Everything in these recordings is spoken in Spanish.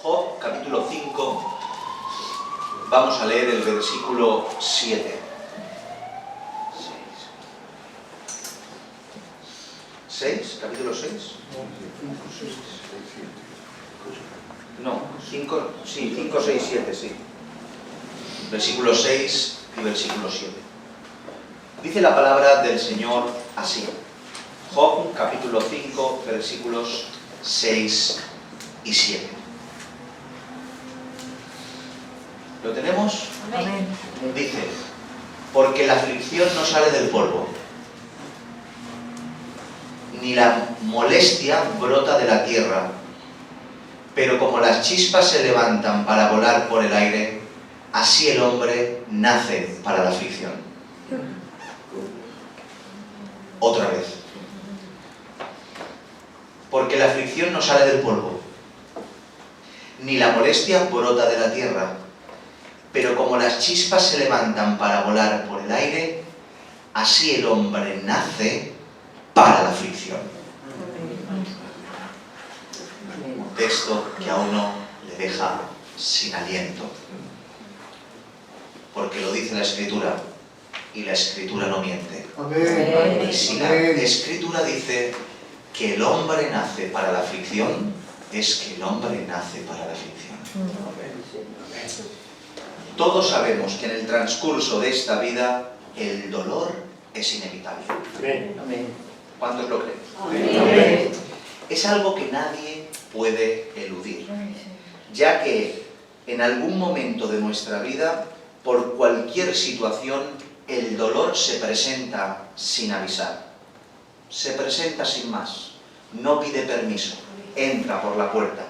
Job, capítulo 5, vamos a leer el versículo 7. 6, capítulo 6. No, 5, sí, 5, 6, 7, sí. Versículo 6 y versículo 7. Dice la palabra del Señor así. Job, capítulo 5, versículos 6 y 7. ¿Lo tenemos? Amén. Dice, porque la aflicción no sale del polvo, ni la molestia brota de la tierra, pero como las chispas se levantan para volar por el aire, así el hombre nace para la aflicción. Otra vez. Porque la aflicción no sale del polvo, ni la molestia brota de la tierra, pero como las chispas se levantan para volar por el aire, así el hombre nace para la aflicción. Un texto que a uno le deja sin aliento, porque lo dice la Escritura, y la Escritura no miente. Amén. Y si la Escritura dice que el hombre nace para la aflicción, es que el hombre nace para la aflicción. Todos sabemos que en el transcurso de esta vida el dolor es inevitable. ¿Cuántos lo creen? Amén. Es algo que nadie puede eludir, ya que en algún momento de nuestra vida, por cualquier situación, el dolor se presenta sin avisar. Se presenta sin más. No pide permiso. Entra por la puerta.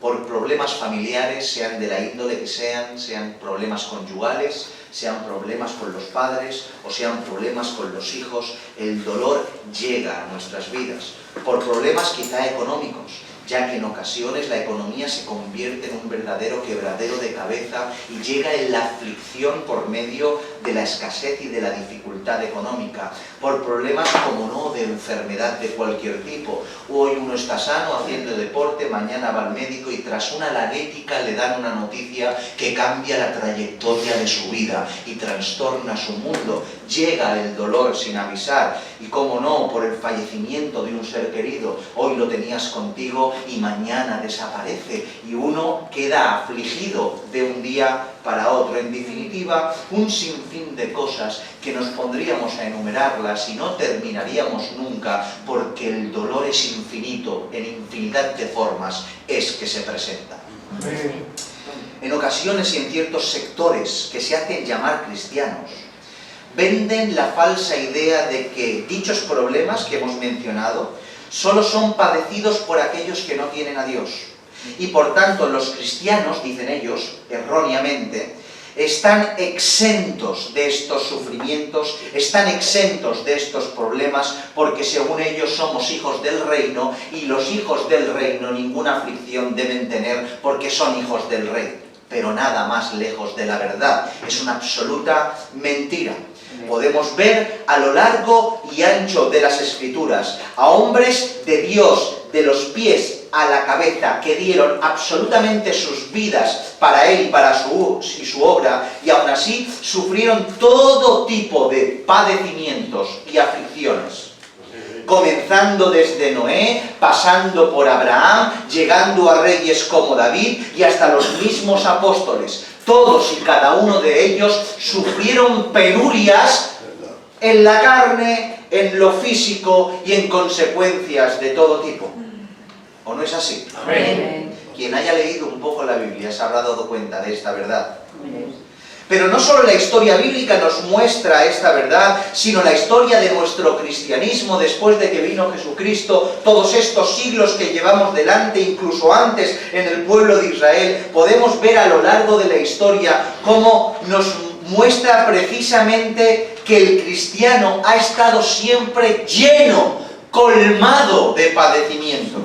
Por problemas familiares, sean de la índole que sean problemas conyugales, sean problemas con los padres o sean problemas con los hijos, el dolor llega a nuestras vidas. Por problemas quizá económicos, ya que en ocasiones la economía se convierte en un verdadero quebradero de cabeza y llega en la aflicción por medio de la escasez y de la dificultad económica, por problemas como no de enfermedad de cualquier tipo. Hoy uno está sano haciendo deporte, mañana va al médico y tras una analítica le dan una noticia que cambia la trayectoria de su vida y trastorna su mundo. Llega el dolor sin avisar y, como no, por el fallecimiento de un ser querido. Hoy lo tenías contigo y mañana desaparece y uno queda afligido de un día para otro. En definitiva, un sinfín de cosas que nos pondríamos a enumerarlas y no terminaríamos nunca, porque el dolor es infinito, en infinidad de formas es que se presenta. En ocasiones y en ciertos sectores que se hacen llamar cristianos, venden la falsa idea de que dichos problemas que hemos mencionado solo son padecidos por aquellos que no tienen a Dios. Y por tanto los cristianos, dicen ellos, erróneamente, están exentos de estos sufrimientos, están exentos de estos problemas, porque según ellos somos hijos del reino y los hijos del reino ninguna aflicción deben tener porque son hijos del rey. Pero nada más lejos de la verdad. Es una absoluta mentira. Podemos ver a lo largo y ancho de las Escrituras a hombres de Dios, de los pies a la cabeza, que dieron absolutamente sus vidas para Él y para su obra, y aún así sufrieron todo tipo de padecimientos y aflicciones. Comenzando desde Noé, pasando por Abraham, llegando a reyes como David y hasta los mismos apóstoles. Todos y cada uno de ellos sufrieron penurias en la carne, en lo físico y en consecuencias de todo tipo. ¿O no es así? Amén. Quien haya leído un poco la Biblia se habrá dado cuenta de esta verdad. Pero no solo la historia bíblica nos muestra esta verdad, sino la historia de nuestro cristianismo después de que vino Jesucristo, todos estos siglos que llevamos delante, incluso antes en el pueblo de Israel, podemos ver a lo largo de la historia cómo nos muestra precisamente que el cristiano ha estado siempre lleno, colmado de padecimientos.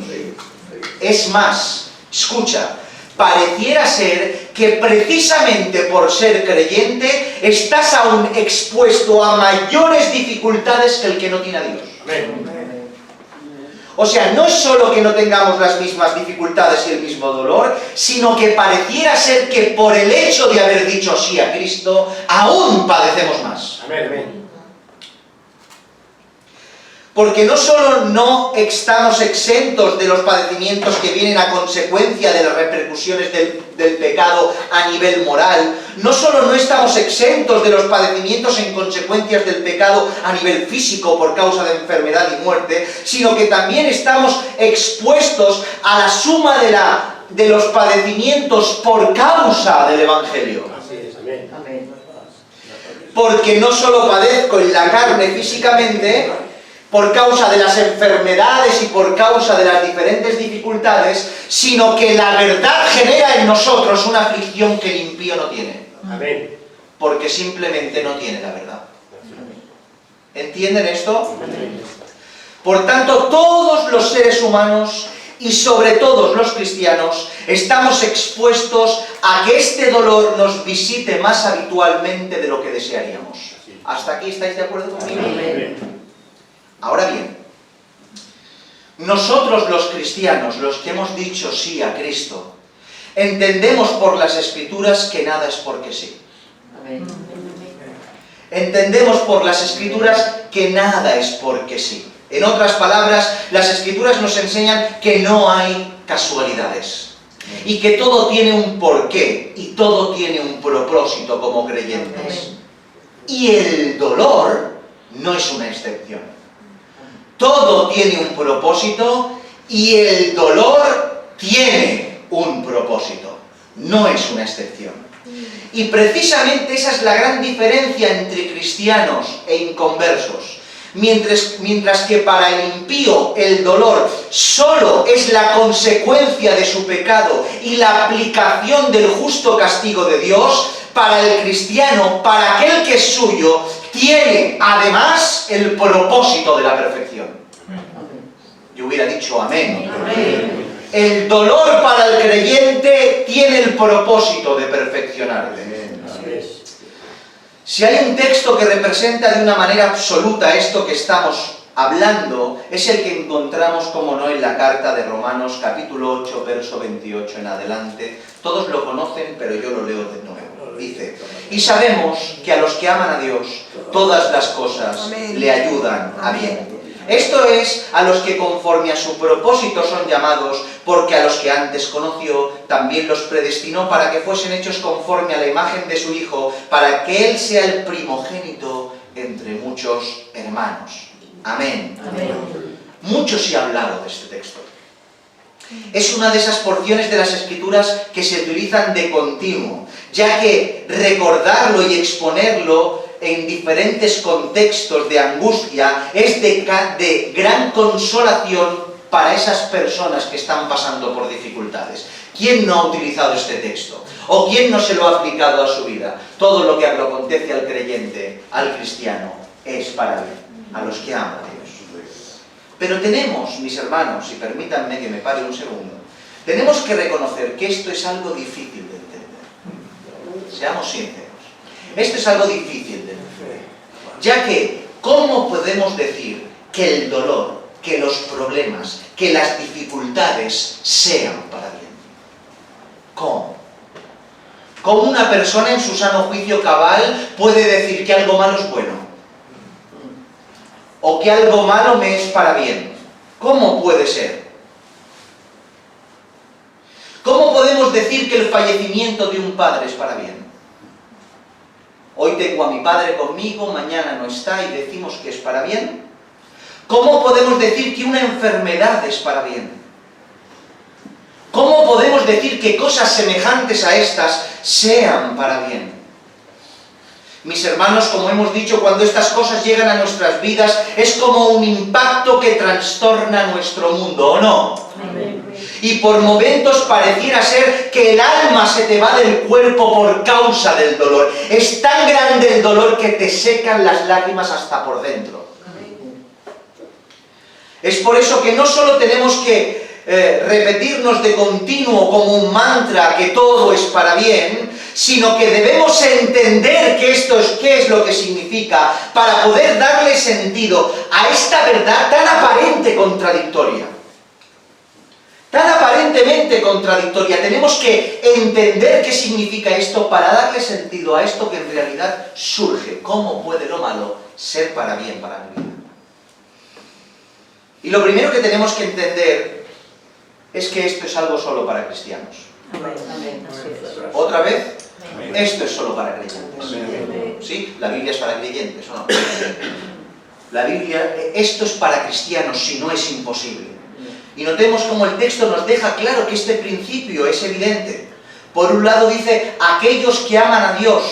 Es más, escucha, pareciera ser que precisamente por ser creyente estás aún expuesto a mayores dificultades que el que no tiene a Dios. O sea, no es solo que no tengamos las mismas dificultades y el mismo dolor, sino que pareciera ser que por el hecho de haber dicho sí a Cristo, aún padecemos más. Amén, amén. Porque no solo no estamos exentos de los padecimientos que vienen a consecuencia de las repercusiones del pecado a nivel moral, no solo no estamos exentos de los padecimientos en consecuencias del pecado a nivel físico por causa de enfermedad y muerte, sino que también estamos expuestos a la suma de los padecimientos por causa del Evangelio. Así es, amén. Porque no solo padezco en la carne físicamente, por causa de las enfermedades y por causa de las diferentes dificultades, sino que la verdad genera en nosotros una aflicción que el impío no tiene. Amén. Porque simplemente no tiene la verdad. ¿Entienden esto? Amén. Por tanto, todos los seres humanos, y sobre todo los cristianos, estamos expuestos a que este dolor nos visite más habitualmente de lo que desearíamos. ¿Hasta aquí estáis de acuerdo conmigo? Amén. Ahora bien, nosotros los cristianos, los que hemos dicho sí a Cristo, entendemos por las Escrituras que nada es porque sí. Entendemos por las Escrituras que nada es porque sí. En otras palabras, las Escrituras nos enseñan que no hay casualidades y que todo tiene un porqué y todo tiene un propósito como creyentes. Y el dolor no es una excepción. Todo tiene un propósito y el dolor tiene un propósito. No es una excepción. Y precisamente esa es la gran diferencia entre cristianos e inconversos. Mientras que para el impío el dolor solo es la consecuencia de su pecado y la aplicación del justo castigo de Dios, para el cristiano, para aquel que es suyo, tiene además el propósito de la perfección. Yo hubiera dicho amén. El dolor para el creyente tiene el propósito de perfeccionarle. Si hay un texto que representa de una manera absoluta esto que estamos hablando, es el que encontramos, como no, en la carta de Romanos, capítulo 8, verso 28 en adelante. Todos lo conocen, pero yo lo leo de nuevo. Dice: y sabemos que a los que aman a Dios, todas las cosas le ayudan a bien. Esto es, a los que conforme a su propósito son llamados, porque a los que antes conoció, también los predestinó para que fuesen hechos conforme a la imagen de su Hijo, para que Él sea el primogénito entre muchos hermanos. Amén. Amén. Mucho se ha hablado de este texto. Es una de esas porciones de las Escrituras que se utilizan de continuo, ya que recordarlo y exponerlo en diferentes contextos de angustia es de gran consolación para esas personas que están pasando por dificultades. ¿Quién no ha utilizado este texto? ¿O quién no se lo ha aplicado a su vida? Todo lo que acontece al creyente, al cristiano, es para bien, a los que aman a Dios. Pero tenemos, mis hermanos, y permítanme que me pare un segundo, tenemos que reconocer que esto es algo difícil de entender. Seamos sinceros. Esto es algo difícil de entender. Ya que, ¿cómo podemos decir que el dolor, que los problemas, que las dificultades sean para bien? ¿Cómo? ¿Cómo una persona en su sano juicio cabal puede decir que algo malo es bueno? ¿O que algo malo me es para bien? ¿Cómo puede ser? ¿Cómo podemos decir que el fallecimiento de un padre es para bien? Hoy tengo a mi padre conmigo, mañana no está y decimos que es para bien. ¿Cómo podemos decir que una enfermedad es para bien? ¿Cómo podemos decir que cosas semejantes a estas sean para bien? Mis hermanos, como hemos dicho, cuando estas cosas llegan a nuestras vidas, es como un impacto que trastorna nuestro mundo, ¿o no? Y por momentos pareciera ser que el alma se te va del cuerpo por causa del dolor. Es tan grande el dolor que te secan las lágrimas hasta por dentro. Es por eso que no solo tenemos que repetirnos de continuo como un mantra que todo es para bien, sino que debemos entender qué es lo que significa para poder darle sentido a esta verdad tan aparente contradictoria. Tan aparentemente contradictoria. Tenemos que entender qué significa esto para darle sentido a esto que en realidad surge. ¿Cómo puede lo malo ser para bien para mi vida? Y lo primero que tenemos que entender es que esto es algo solo para cristianos. Amén. ¿Otra vez? Esto es solo para creyentes. ¿Sí? La Biblia es para creyentes, ¿o no? La Biblia, esto es para cristianos, si no es imposible. Y notemos cómo el texto nos deja claro que este principio es evidente. Por un lado dice, aquellos que aman a Dios.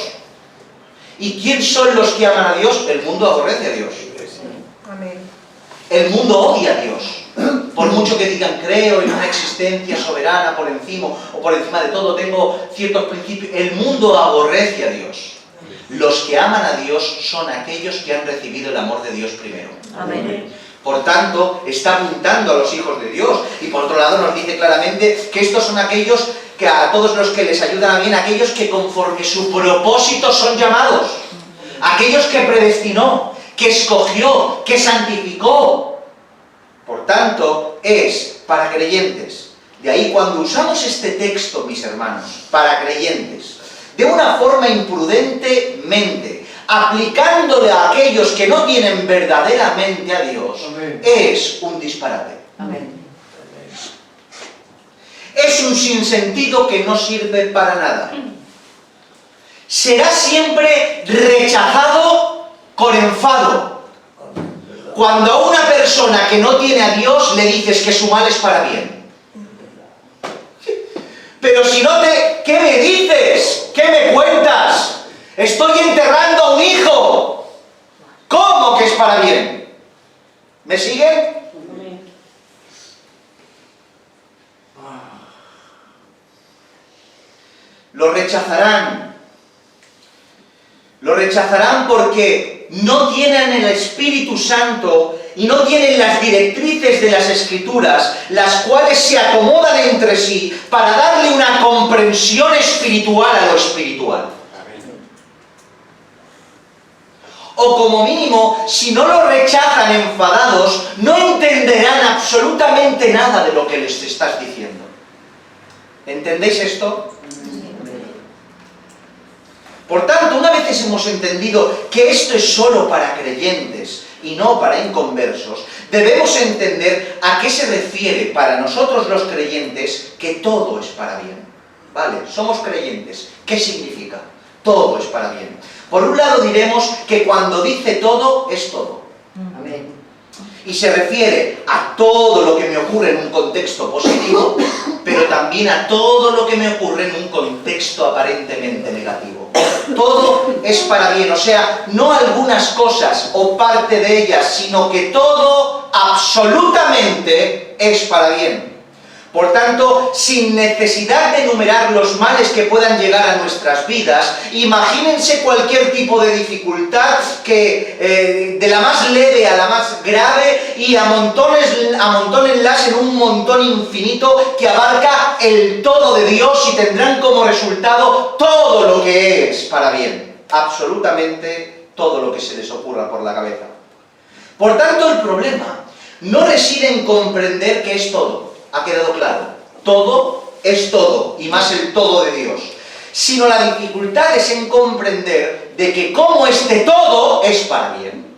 ¿Y quién son los que aman a Dios? El mundo aborrece a Dios. El mundo odia a Dios. Por mucho que digan, creo en una existencia soberana por encima, o por encima de todo, tengo ciertos principios. El mundo aborrece a Dios. Los que aman a Dios son aquellos que han recibido el amor de Dios primero. Amén. Por tanto, está apuntando a los hijos de Dios. Y por otro lado nos dice claramente que estos son aquellos que a todos los que les ayudan a bien, aquellos que conforme su propósito son llamados. Aquellos que predestinó, que escogió, que santificó. Por tanto, es para creyentes. De ahí cuando usamos este texto, mis hermanos, para creyentes, de una forma imprudentemente, aplicándole a aquellos que no tienen verdaderamente a Dios, Amén. es un disparate. Amén. Es un sinsentido que no sirve para nada. Será siempre rechazado con enfado. Cuando a una persona que no tiene a Dios le dices que su mal es para bien. Pero si no te... ¿Qué me dices? ¿Qué me cuentas? Estoy enterrando a un hijo. ¿Cómo que es para bien? ¿Me siguen? Lo rechazarán. Lo rechazarán porque no tienen el Espíritu Santo y no tienen las directrices de las Escrituras, las cuales se acomodan entre sí para darle una comprensión espiritual a lo espiritual. O como mínimo, si no lo rechazan enfadados, no entenderán absolutamente nada de lo que les estás diciendo. ¿Entendéis esto? Por tanto, una vez hemos entendido que esto es solo para creyentes y no para inconversos, debemos entender a qué se refiere para nosotros los creyentes que todo es para bien. ¿Vale? Somos creyentes. ¿Qué significa? Todo es para bien. Por un lado diremos que cuando dice todo, es todo. Amén. Y se refiere a todo lo que me ocurre en un contexto positivo, pero también a todo lo que me ocurre en un contexto aparentemente negativo. Todo es para bien, o sea, no algunas cosas o parte de ellas, sino que todo absolutamente es para bien. Por tanto, sin necesidad de enumerar los males que puedan llegar a nuestras vidas, imagínense cualquier tipo de dificultad que de la más leve a la más grave y amontónenlas en un montón infinito que abarca el todo de Dios y tendrán como resultado todo lo que es para bien. Absolutamente todo lo que se les ocurra por la cabeza. Por tanto, el problema no reside en comprender que es todo. ¿Ha quedado claro? Todo es todo, y más el todo de Dios. Sino la dificultad es en comprender de que como este todo es para bien.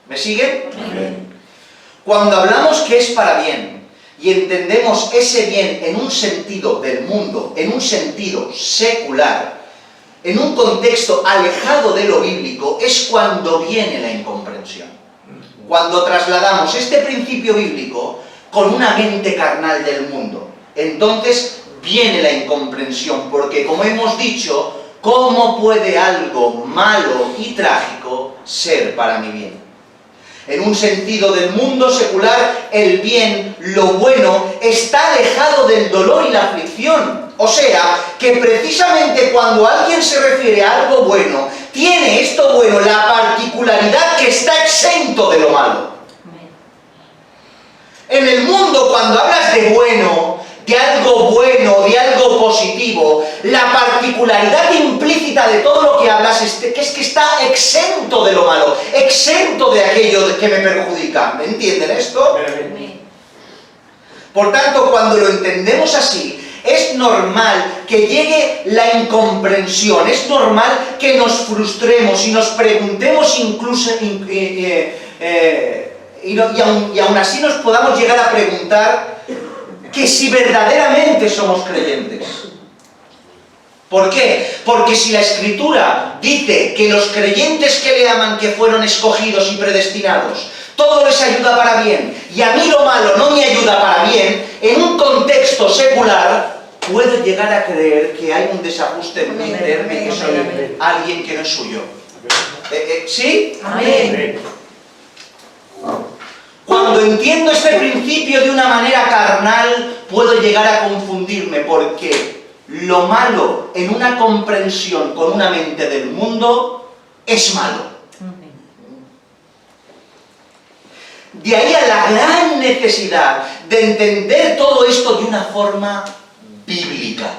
¿Me siguen? Amén. Cuando hablamos que es para bien y entendemos ese bien en un sentido del mundo, en un sentido secular, en un contexto alejado de lo bíblico, es cuando viene la incomprensión. Cuando trasladamos este principio bíblico con una mente carnal del mundo, entonces viene la incomprensión, porque como hemos dicho, ¿cómo puede algo malo y trágico ser para mi bien? En un sentido del mundo secular, el bien, lo bueno, está alejado del dolor y la aflicción. O sea, que precisamente cuando alguien se refiere a algo bueno, tiene esto bueno la particularidad que está exento de lo malo. En el mundo, cuando hablas de bueno, de algo positivo, objetivo, la particularidad implícita de todo lo que hablas es que está exento de lo malo, exento de aquello que me perjudica. ¿Me entienden esto? Por tanto, cuando lo entendemos así, es normal que llegue la incomprensión, es normal que nos frustremos y nos preguntemos incluso, y aún así nos podamos llegar a preguntar que si verdaderamente somos creyentes. ¿Por qué? Porque si la Escritura dice que los creyentes que le aman, que fueron escogidos y predestinados, todo les ayuda para bien, y a mí lo malo no me ayuda para bien, en un contexto secular, puedo llegar a creer que hay un desajuste en mi interno y que soy alguien que no es suyo. ¿Sí? Amén. Cuando entiendo este principio de una manera carnal, puedo llegar a confundirme, porque lo malo en una comprensión con una mente del mundo es malo. De ahí a la gran necesidad de entender todo esto de una forma bíblica,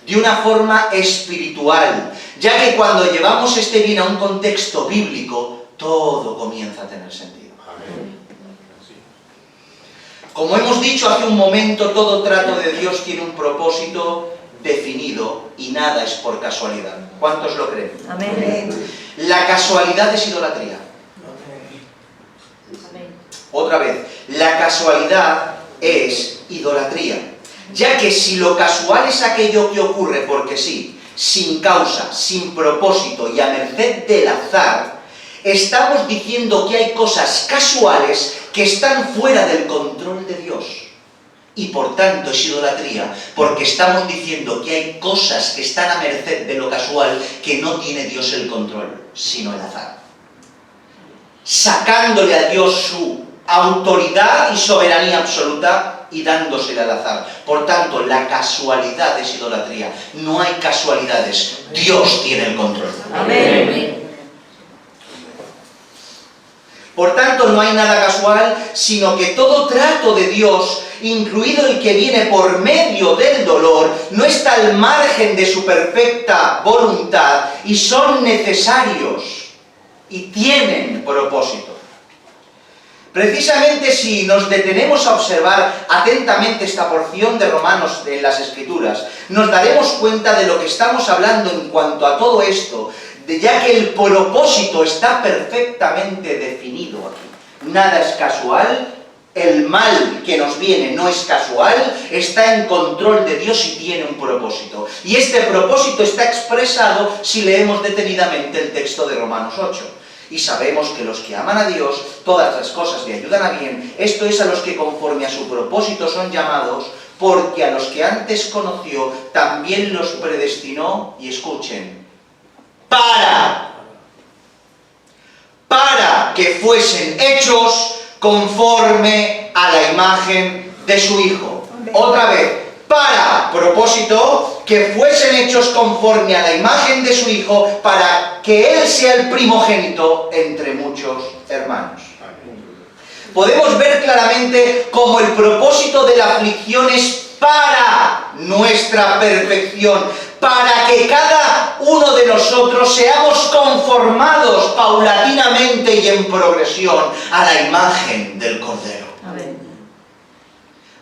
de una forma espiritual, ya que cuando llevamos este bien a un contexto bíblico, todo comienza a tener sentido. Como hemos dicho hace un momento, todo trato de Dios tiene un propósito definido y nada es por casualidad. ¿Cuántos lo creen? Amén. La casualidad es idolatría. Otra vez, la casualidad es idolatría, ya que si lo casual es aquello que ocurre porque sí, sin causa, sin propósito y a merced del azar, estamos diciendo que hay cosas casuales que están fuera del control de Dios. Y por tanto es idolatría, porque estamos diciendo que hay cosas que están a merced de lo casual que no tiene Dios el control, sino el azar. Sacándole a Dios su autoridad y soberanía absoluta y dándosela al azar. Por tanto, la casualidad es idolatría. No hay casualidades. Dios tiene el control. Amén. Por tanto, no hay nada casual, sino que todo trato de Dios, incluido el que viene por medio del dolor, no está al margen de su perfecta voluntad y son necesarios y tienen propósito. Precisamente si nos detenemos a observar atentamente esta porción de Romanos en las Escrituras, nos daremos cuenta de lo que estamos hablando en cuanto a todo esto, ya que el propósito está perfectamente definido aquí. Nada es casual, el mal que nos viene no es casual, está en control de Dios y tiene un propósito. Y este propósito está expresado si leemos detenidamente el texto de Romanos 8. Y sabemos que los que aman a Dios, todas las cosas le ayudan a bien, esto es a los que conforme a su propósito son llamados, porque a los que antes conoció, también los predestinó, y escuchen, para que fuesen hechos conforme a la imagen de su Hijo. Otra vez, para propósito, que fuesen hechos conforme a la imagen de su Hijo, para que Él sea el primogénito entre muchos hermanos. Podemos ver claramente cómo el propósito de la aflicción es para nuestra perfección, para que cada uno de nosotros seamos conformados paulatinamente y en progresión a la imagen del Cordero. Amén.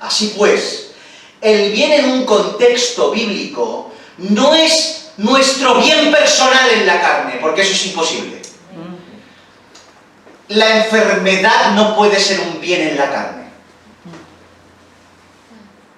Así pues, el bien en un contexto bíblico no es nuestro bien personal en la carne, porque eso es imposible. La enfermedad no puede ser un bien en la carne.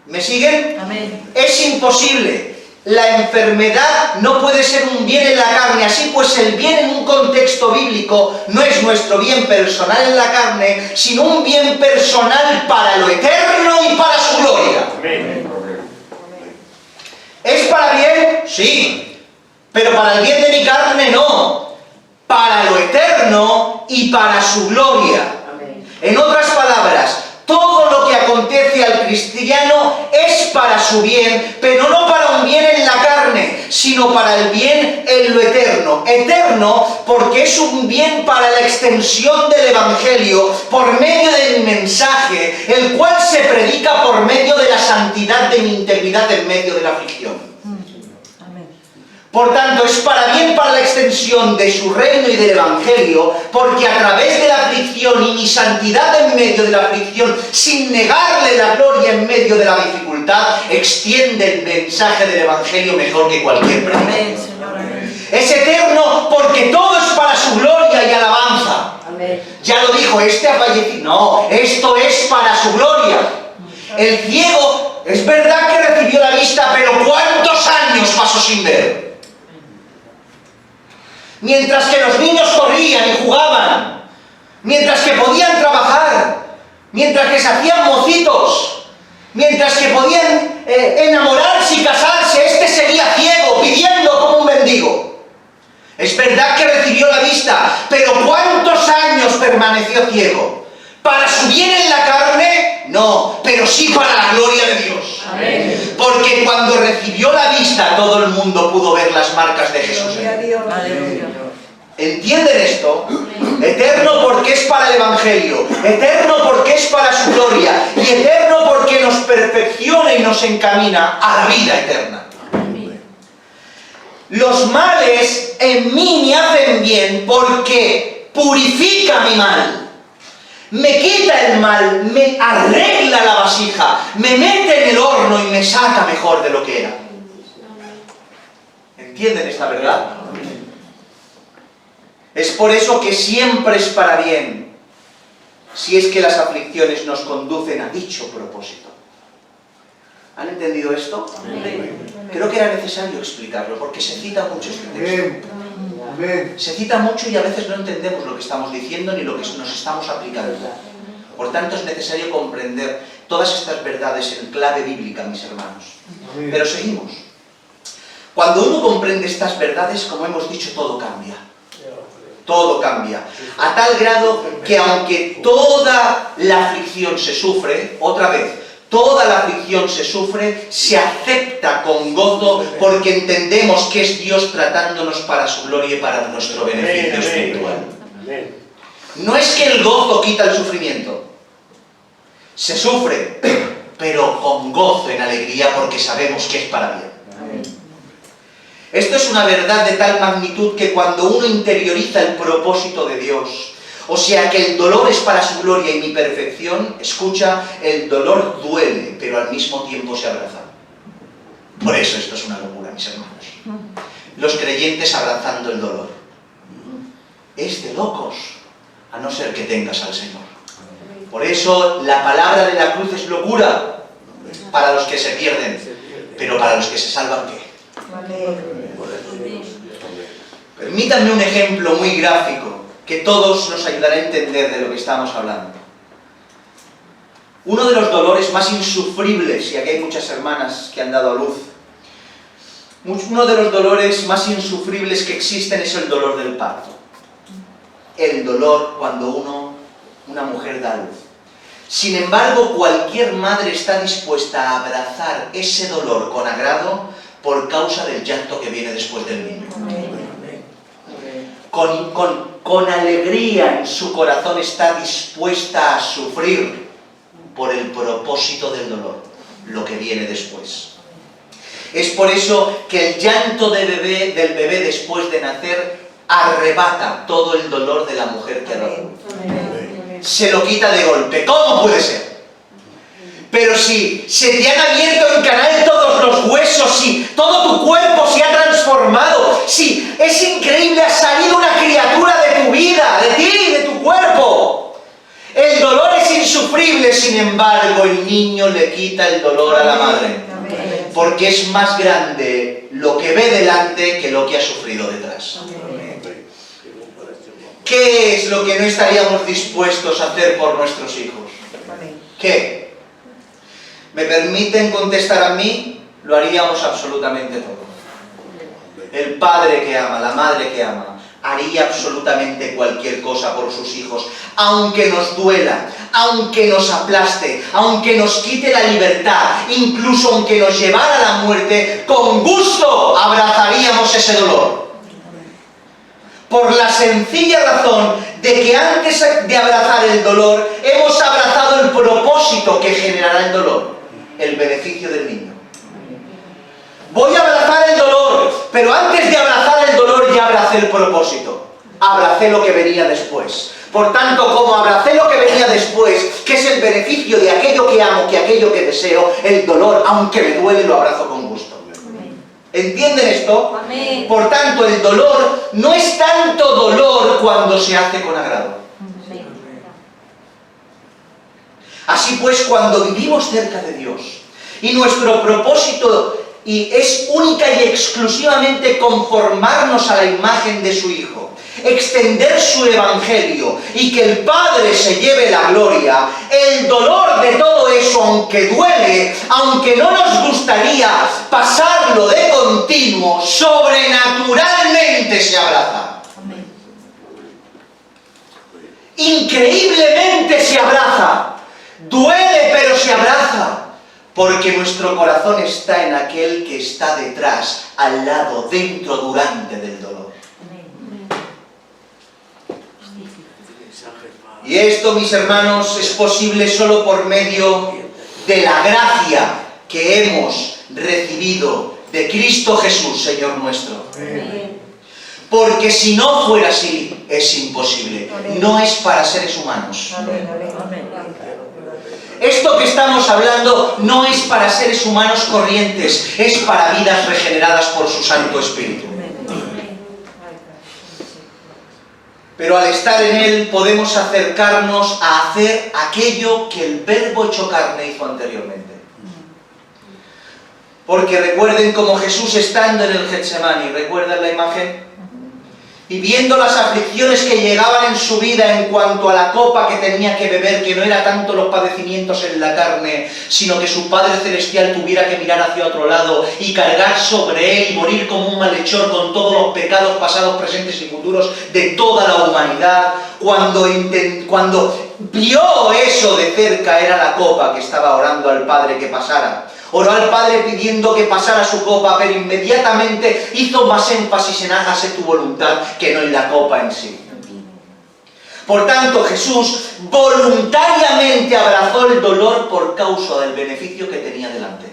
¿Me siguen? Amén. Es imposible. La enfermedad no puede ser un bien en la carne. Así pues, el bien en un contexto bíblico no es nuestro bien personal en la carne, sino un bien personal para lo eterno y para su gloria. Amén. ¿Es para bien? Sí. Pero para el bien de mi carne no. Para lo eterno y para su gloria. Amén. En otras palabras, todo lo que acontece al cristiano es para su bien, pero no para un bien en la carne, sino para el bien en lo eterno. Eterno porque es un bien para la extensión del Evangelio por medio de mi mensaje, el cual se predica por medio de la santidad de mi integridad en medio de la aflicción. Por tanto, es para bien para la extensión de su reino y del Evangelio, porque a través de la aflicción y mi santidad en medio de la aflicción, sin negarle la gloria en medio de la dificultad, extiende el mensaje del Evangelio mejor que cualquier predicación. Es eterno porque todo es para su gloria y alabanza. Ya lo dijo, este ha fallecido. No, esto es para su gloria. El ciego, es verdad que recibió la vista, pero ¿cuántos años pasó sin ver? Mientras que los niños corrían y jugaban, mientras que podían trabajar, mientras que se hacían mocitos, mientras que podían enamorarse y casarse, este seguía ciego, pidiendo como un mendigo. Es verdad que recibió la vista, pero ¿cuántos años permaneció ciego? ¿Para su bien en la carne? No, pero sí para la gloria de Dios. Amén. Porque cuando recibió la vista, todo el mundo pudo ver las marcas de Jesús. ¿Entienden esto? Eterno porque es para el Evangelio, eterno porque es para su gloria, y eterno porque nos perfecciona y nos encamina a la vida eterna. Los males en mí me hacen bien porque purifica mi mal. Me quita el mal, me arregla la vasija, me mete en el horno y me saca mejor de lo que era. ¿Entienden esta verdad? Es por eso que siempre es para bien, si es que las aflicciones nos conducen a dicho propósito. ¿Han entendido esto? Creo que era necesario explicarlo, porque se cita mucho este texto. Se cita mucho y a veces no entendemos lo que estamos diciendo ni lo que nos estamos aplicando. Por tanto, es necesario comprender todas estas verdades en clave bíblica, mis hermanos. Pero seguimos. Cuando uno comprende estas verdades, como hemos dicho, todo cambia. Todo cambia. A tal grado que aunque toda la aflicción se sufre, otra vez, toda la aflicción se sufre, se acepta con gozo porque entendemos que es Dios tratándonos para su gloria y para nuestro beneficio espiritual. No es que el gozo quita el sufrimiento. Se sufre, pero con gozo, en alegría, porque sabemos que es para bien. Esto es una verdad de tal magnitud que cuando uno interioriza el propósito de Dios, o sea que el dolor es para su gloria y mi perfección, escucha, el dolor duele, pero al mismo tiempo se abraza. Por eso esto es una locura, mis hermanos. Los creyentes abrazando el dolor. Es de locos, a no ser que tengas al Señor. Por eso la palabra de la cruz es locura para los que se pierden, pero para los que se salvan, ¿qué? Permítanme un ejemplo muy gráfico que todos nos ayudará a entender de lo que estamos hablando. Uno de los dolores más insufribles, y aquí hay muchas hermanas que han dado a luz, uno de los dolores más insufribles que existen es el dolor del parto. El dolor cuando una mujer da a luz. Sin embargo, cualquier madre está dispuesta a abrazar ese dolor con agrado por causa del llanto que viene después del niño. Con alegría en su corazón está dispuesta a sufrir por el propósito del dolor, lo que viene después. Es por eso que el llanto del bebé después de nacer arrebata todo el dolor de la mujer que ha dado. Se lo quita de golpe. ¿Cómo puede ser? Pero si se te han abierto en canal todos los huesos, si todo tu cuerpo se ha transformado, si es increíble, ha salido una criatura de tu vida, de ti, de tu cuerpo. El dolor es insufrible, sin embargo, el niño le quita el dolor a la madre. Porque es más grande lo que ve delante que lo que ha sufrido detrás. ¿Qué es lo que no estaríamos dispuestos a hacer por nuestros hijos? ¿Qué? ¿Me permiten contestar a mí? Lo haríamos absolutamente todo. El padre que ama, la madre que ama, haría absolutamente cualquier cosa por sus hijos, aunque nos duela, aunque nos aplaste, aunque nos quite la libertad, incluso aunque nos llevara a la muerte, con gusto abrazaríamos ese dolor. Por la sencilla razón de que antes de abrazar el dolor, hemos abrazado el propósito que generará el dolor, el beneficio del niño. Voy a abrazar el dolor, pero antes de abrazar el dolor ya abracé el propósito. Abracé lo que venía después. Por tanto, como abracé lo que venía después, que es el beneficio de aquello que amo, que aquello que deseo, el dolor, aunque me duele, lo abrazo con gusto. ¿Entienden esto? Amén. Por tanto, el dolor no es tanto dolor cuando se hace con agrado. Así pues, cuando vivimos cerca de Dios y nuestro propósito es única y exclusivamente conformarnos a la imagen de su Hijo, extender su Evangelio y que el Padre se lleve la gloria, el dolor de todo eso, aunque duele, aunque no nos gustaría pasarlo de continuo, sobrenaturalmente se abraza. Increíblemente se abraza. Duele, pero se abraza. Porque nuestro corazón está en aquel que está detrás, al lado, dentro, durante del dolor. Y esto, mis hermanos, es posible solo por medio de la gracia que hemos recibido de Cristo Jesús, Señor nuestro. Porque si no fuera así, es imposible. No es para seres humanos. Esto que estamos hablando no es para seres humanos corrientes, es para vidas regeneradas por su Santo Espíritu. Pero al estar en Él podemos acercarnos a hacer aquello que el Verbo hecho carne hizo anteriormente. Porque recuerden como Jesús estando en el Getsemaní, ¿recuerdan la imagen? Y viendo las aflicciones que llegaban en su vida en cuanto a la copa que tenía que beber, que no era tanto los padecimientos en la carne, sino que su Padre Celestial tuviera que mirar hacia otro lado y cargar sobre él y morir como un malhechor con todos los pecados pasados, presentes y futuros de toda la humanidad. Cuando vio eso de cerca, era la copa que estaba orando al Padre que pasara. Oró al Padre pidiendo que pasara su copa, pero inmediatamente hizo más énfasis en hágase tu voluntad que no en la copa en sí. Por tanto, Jesús voluntariamente abrazó el dolor por causa del beneficio que tenía delante.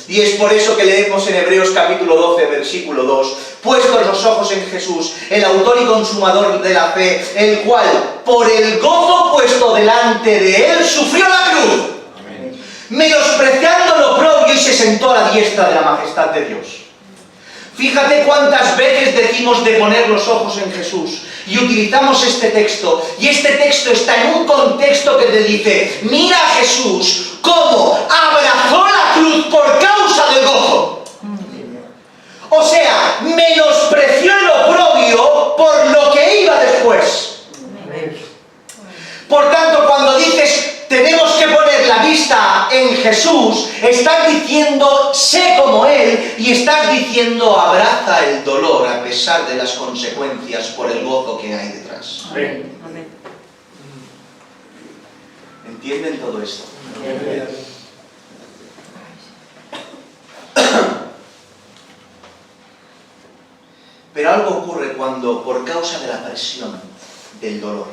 Y es por eso que leemos en Hebreos capítulo 12, versículo 2, puestos los ojos en Jesús, el autor y consumador de la fe, el cual, por el gozo puesto delante de él, sufrió la cruz, menospreciando lo propio y se sentó a la diestra de la majestad de Dios. Fíjate cuántas veces decimos de poner los ojos en Jesús y utilizamos este texto, y este texto está en un contexto que te dice, mira a Jesús cómo abrazó la cruz por causa del gozo. O sea, menospreció el oprobio por lo que iba después. Por tanto, cuando dices tenemos que poner la vista en Jesús, estás diciendo sé como Él, y estás diciendo abraza el dolor a pesar de las consecuencias por el gozo que hay detrás. Amén. ¿Entienden todo esto? Pero algo ocurre cuando, por causa de la presión del dolor,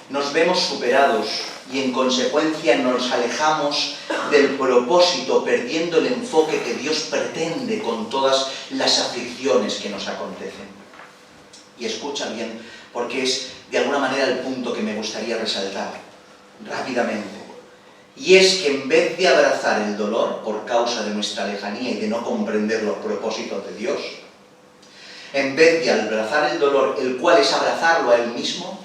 nos vemos superados y en consecuencia nos alejamos del propósito, perdiendo el enfoque que Dios pretende con todas las aflicciones que nos acontecen. Y escucha bien, porque es de alguna manera el punto que me gustaría resaltar rápidamente. Y es que en vez de abrazar el dolor por causa de nuestra lejanía y de no comprender los propósitos de Dios, en vez de abrazar el dolor, el cual es abrazarlo a Él mismo,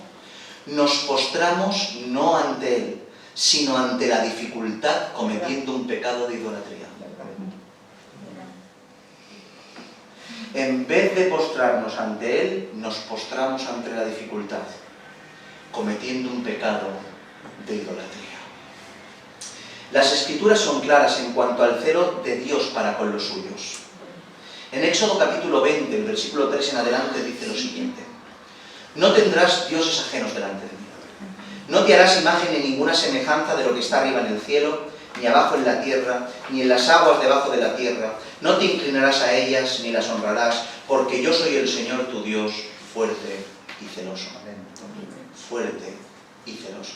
nos postramos no ante Él, sino ante la dificultad, cometiendo un pecado de idolatría. En vez de postrarnos ante Él, nos postramos ante la dificultad, cometiendo un pecado de idolatría. Las Escrituras son claras en cuanto al celo de Dios para con los suyos. En Éxodo capítulo 20, el versículo 3 en adelante, dice lo siguiente: no tendrás dioses ajenos delante de mí. No te harás imagen ni ninguna semejanza de lo que está arriba en el cielo, ni abajo en la tierra, ni en las aguas debajo de la tierra. No te inclinarás a ellas, ni las honrarás, porque yo soy el Señor tu Dios, fuerte y celoso. Fuerte y celoso.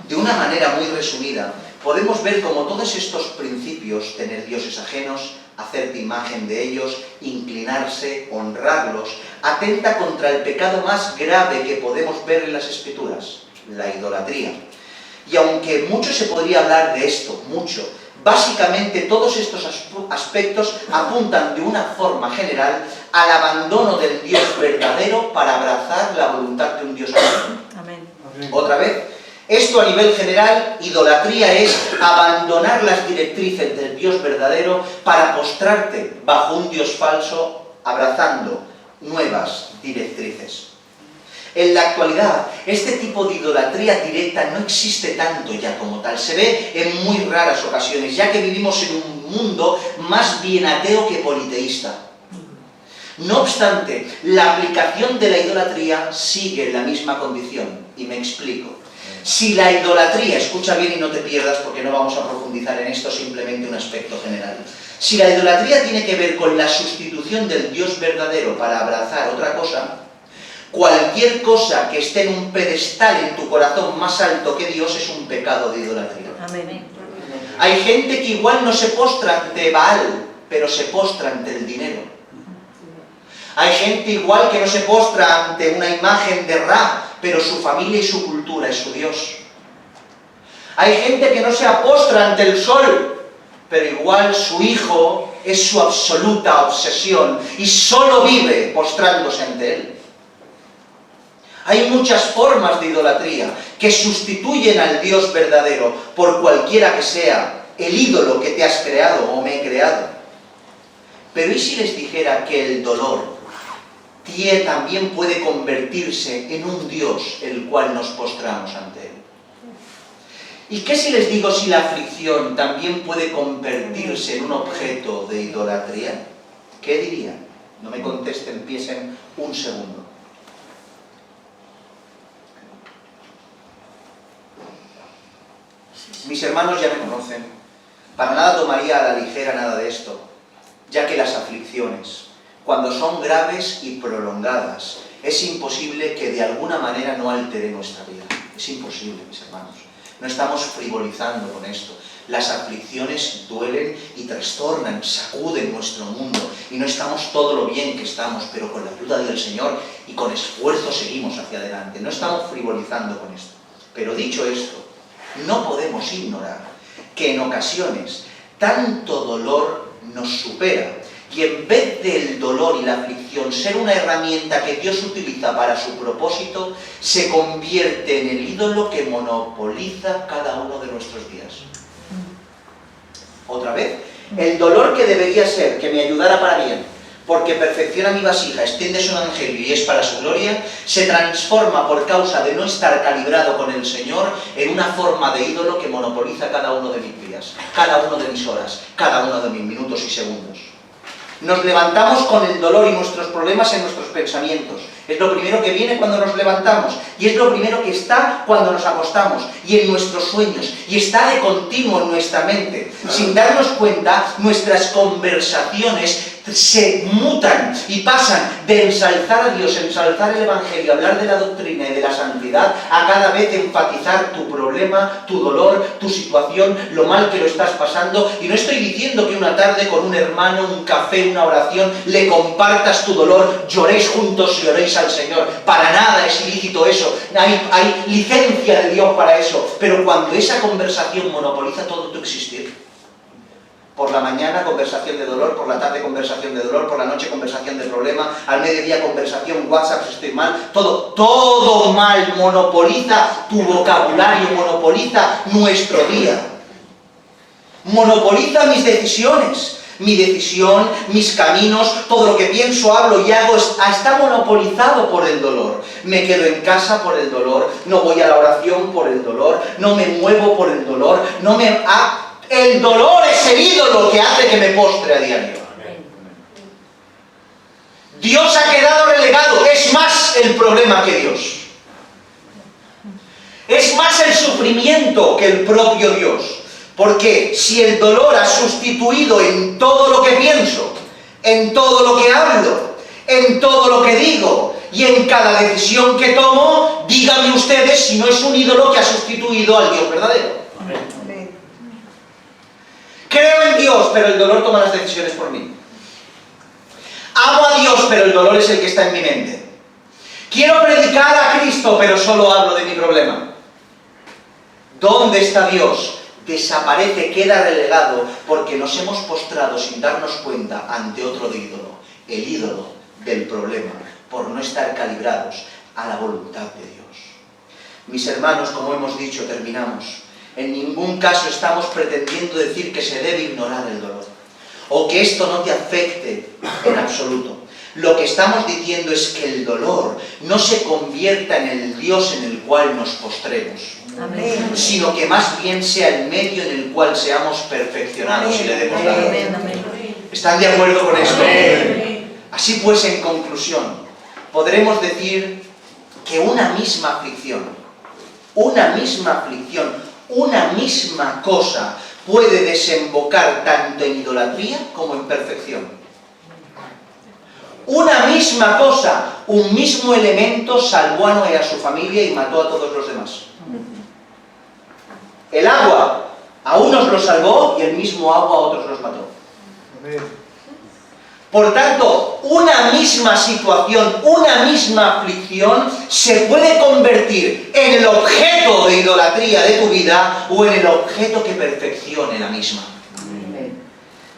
De una manera muy resumida, podemos ver cómo todos estos principios, tener dioses ajenos, hacerte imagen de ellos, inclinarse, honrarlos, atenta contra el pecado más grave que podemos ver en las Escrituras, la idolatría. Y aunque mucho se podría hablar de esto, mucho, básicamente todos estos aspectos apuntan de una forma general al abandono del Dios verdadero para abrazar la voluntad de un Dios ajeno. Amén. Otra vez, esto a nivel general, idolatría es abandonar las directrices del Dios verdadero para postrarte bajo un Dios falso, abrazando nuevas directrices. En la actualidad, este tipo de idolatría directa no existe tanto ya como tal. Se ve en muy raras ocasiones, ya que vivimos en un mundo más bien ateo que politeísta. No obstante, la aplicación de la idolatría sigue en la misma condición. Y me explico. Si la idolatría, escucha bien y no te pierdas porque no vamos a profundizar en esto, simplemente un aspecto general. Si la idolatría tiene que ver con la sustitución del Dios verdadero para abrazar otra cosa, cualquier cosa que esté en un pedestal en tu corazón más alto que Dios es un pecado de idolatría. Amén. Hay gente que igual no se postra ante Baal, pero se postra ante el dinero. Hay gente igual que no se postra ante una imagen de Ra, pero su familia y su cultura es su Dios. Hay gente que no se postra ante el sol, pero igual su hijo es su absoluta obsesión y solo vive postrándose ante él. Hay muchas formas de idolatría que sustituyen al Dios verdadero por cualquiera que sea el ídolo que te has creado o me he creado. Pero ¿y si les dijera que el dolor también puede convertirse en un Dios el cual nos postramos ante él? ¿Y qué si les digo si la aflicción también puede convertirse en un objeto de idolatría? ¿Qué dirían? No me contesten, piensen un segundo. Mis hermanos ya me conocen. Para nada tomaría a la ligera nada de esto, ya que las aflicciones, cuando son graves y prolongadas, es imposible que de alguna manera no altere nuestra vida. Es imposible, mis hermanos. No estamos frivolizando con esto. Las aflicciones duelen y trastornan, sacuden nuestro mundo y no estamos todo lo bien que estamos, pero con la ayuda del Señor y con esfuerzo seguimos hacia adelante. No estamos frivolizando con esto. Pero dicho esto, no podemos ignorar que en ocasiones tanto dolor nos supera y en vez del dolor y la aflicción ser una herramienta que Dios utiliza para su propósito, se convierte en el ídolo que monopoliza cada uno de nuestros días. Otra vez, el dolor que debería ser que me ayudara para bien, porque perfecciona mi vasija, extiende su evangelio y es para su gloria, se transforma por causa de no estar calibrado con el Señor en una forma de ídolo que monopoliza cada uno de mis días, cada uno de mis horas, cada uno de mis minutos y segundos. Nos levantamos con el dolor y nuestros problemas en nuestros pensamientos. Es lo primero que viene cuando nos levantamos y es lo primero que está cuando nos acostamos y en nuestros sueños y está de continuo en nuestra mente. Sin darnos cuenta, nuestras conversaciones se mutan y pasan de ensalzar a Dios, ensalzar el Evangelio, hablar de la doctrina y de la santidad, a cada vez enfatizar tu problema, tu dolor, tu situación, lo mal que lo estás pasando. Y no estoy diciendo que una tarde con un hermano, un café, una oración, le compartas tu dolor, lloréis juntos y oréis al Señor. Para nada es ilícito eso, hay licencia de Dios para eso. Pero cuando esa conversación monopoliza todo tu existir, por la mañana conversación de dolor, por la tarde conversación de dolor, por la noche conversación de problema, al mediodía conversación, WhatsApp, si estoy mal, todo mal, monopoliza tu vocabulario, monopoliza nuestro día. Monopoliza mis decisiones, mi decisión, mis caminos, todo lo que pienso, hablo y hago está monopolizado por el dolor. Me quedo en casa por el dolor, no voy a la oración por el dolor, no me muevo por el dolor, el dolor es el ídolo que hace que me postre a diario. Dios ha quedado relegado. Es más el problema que Dios. Es más el sufrimiento que el propio Dios. Porque si el dolor ha sustituido en todo lo que pienso, en todo lo que hablo, en todo lo que digo y en cada decisión que tomo, díganme ustedes si no es un ídolo que ha sustituido al Dios verdadero. Amén. Creo en Dios, pero el dolor toma las decisiones por mí. Amo a Dios, pero el dolor es el que está en mi mente. Quiero predicar a Cristo, pero solo hablo de mi problema. ¿Dónde está Dios? Desaparece, queda relegado, porque nos hemos postrado sin darnos cuenta ante otro ídolo, el ídolo del problema, por no estar calibrados a la voluntad de Dios. Mis hermanos, como hemos dicho, terminamos. En ningún caso estamos pretendiendo decir que se debe ignorar el dolor, o que esto no te afecte en absoluto. Lo que estamos diciendo es que el dolor no se convierta en el Dios en el cual nos postremos, Amén. sino que más bien sea el medio en el cual seamos perfeccionados y le demos la gloria. ¿Están de acuerdo con esto? Así pues, en conclusión, podremos decir que una misma aflicción, una misma cosa puede desembocar tanto en idolatría como en perfección. Una misma cosa, un mismo elemento salvó a Noé, a su familia, y mató a todos los demás. El agua a unos los salvó y el mismo agua a otros los mató. Por tanto, una misma situación, una misma aflicción se puede convertir en el objeto de idolatría de tu vida o en el objeto que perfeccione la misma.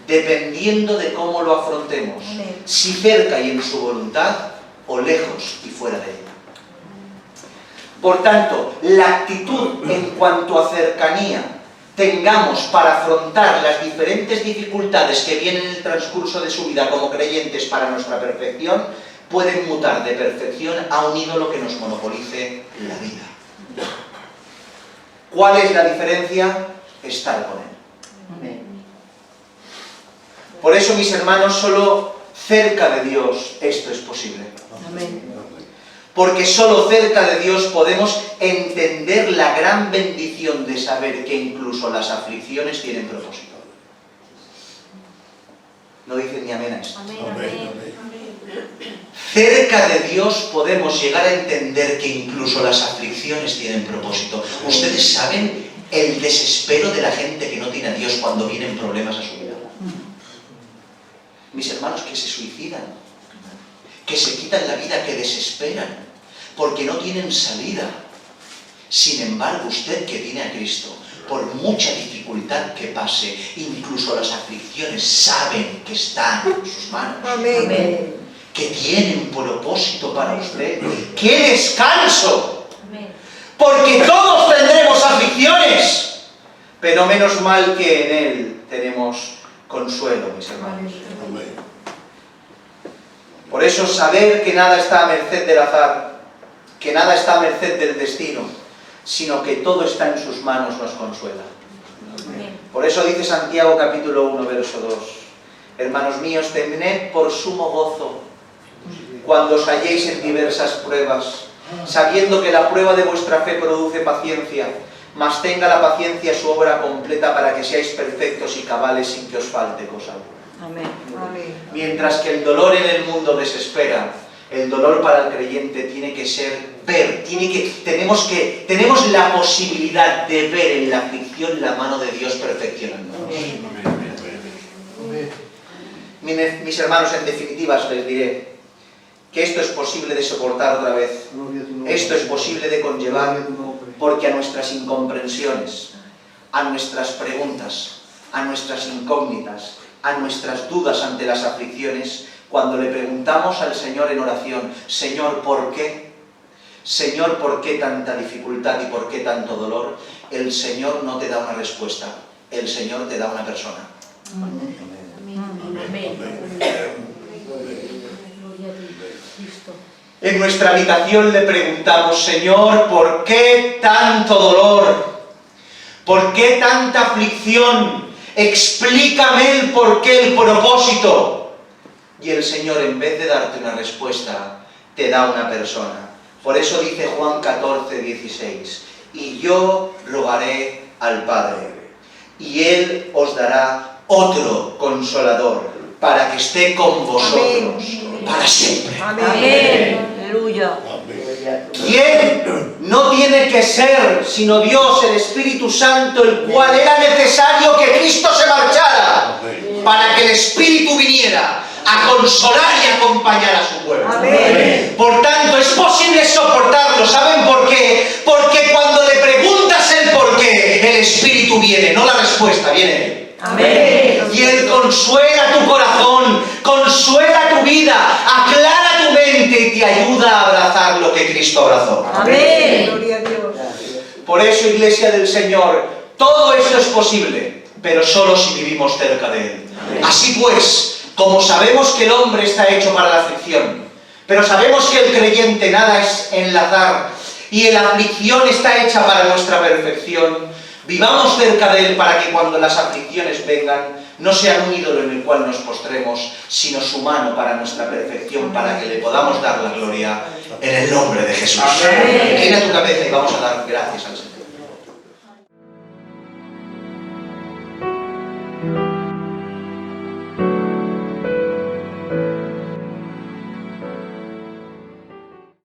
Dependiendo de cómo lo afrontemos, si cerca y en su voluntad o lejos y fuera de ella. Por tanto, la actitud en cuanto a cercanía tengamos para afrontar las diferentes dificultades que vienen en el transcurso de su vida como creyentes para nuestra perfección, pueden mutar de perfección a un ídolo que nos monopolice la vida. ¿Cuál es la diferencia? Estar con Él. Por eso, mis hermanos, solo cerca de Dios esto es posible. Porque solo cerca de Dios podemos entender la gran bendición de saber que incluso las aflicciones tienen propósito. No dicen ni amén a esto. Cerca de Dios podemos llegar a entender que incluso las aflicciones tienen propósito. ¿Ustedes saben el desespero de la gente que no tiene a Dios cuando vienen problemas a su vida? Mis hermanos, que se suicidan, que se quitan la vida, que desesperan, porque no tienen salida. Sin embargo, usted que tiene a Cristo, por mucha dificultad que pase, incluso las aflicciones, saben que están en sus manos. Amén. Que tienen un propósito para usted. ¡Qué descanso! Porque todos tendremos aflicciones, pero menos mal que en Él tenemos consuelo, mis hermanos. Por eso, saber que nada está a merced del azar, que nada está a merced del destino, sino que todo está en sus manos, nos consuela. Por eso dice Santiago capítulo 1, verso 2: hermanos míos, tened por sumo gozo cuando os halléis en diversas pruebas, sabiendo que la prueba de vuestra fe produce paciencia, mas tenga la paciencia su obra completa para que seáis perfectos y cabales sin que os falte cosa alguna. Amén. Mientras que el dolor en el mundo desespera, el dolor para el creyente tiene que ser tenemos la posibilidad de ver en la aflicción la mano de Dios perfeccionándonos. Mis hermanos, en definitiva les diré que esto es posible de soportar otra vez. Esto es posible de conllevar, porque a nuestras incomprensiones, a nuestras preguntas, a nuestras incógnitas, a nuestras dudas ante las aflicciones, cuando le preguntamos al Señor en oración: Señor, ¿por qué? Señor, ¿por qué tanta dificultad y por qué tanto dolor? El Señor no te da una respuesta, el Señor te da una persona. En nuestra habitación le preguntamos: Señor, ¿por qué tanto dolor? ¿Por qué tanta aflicción? Explícame el porqué, el propósito. y el Señor, en vez de darte una respuesta, te da una persona. Por eso dice Juan 14, 16, y yo rogaré al Padre, y Él os dará otro Consolador, para que esté con vosotros para siempre. Amén. Aleluya. ¿Quién no tiene que ser sino Dios, el Espíritu Santo, el cual era necesario que Cristo se marchara para que el Espíritu viniera a consolar y acompañar a su pueblo? Amén. Por tanto, es posible soportarlo. ¿Saben por qué? Porque cuando le preguntas el por qué, el Espíritu viene, no la respuesta, viene Él. Amén. Y Él consuela tu corazón, consuela tu vida, aclara tu mente y te ayuda a abrazar lo que Cristo abrazó. Amén. Gloria a Dios. Por eso, Iglesia del Señor, todo esto es posible, pero solo si vivimos cerca de Él. Así pues, como sabemos que el hombre está hecho para la aflicción, pero sabemos que el creyente nada es enlazar y la aflicción está hecha para nuestra perfección, vivamos cerca de Él para que cuando las aflicciones vengan, no sean un ídolo en el cual nos postremos, sino su mano para nuestra perfección, para que le podamos dar la gloria en el nombre de Jesús. Amén. Inclina tu cabeza y vamos a dar gracias al Señor.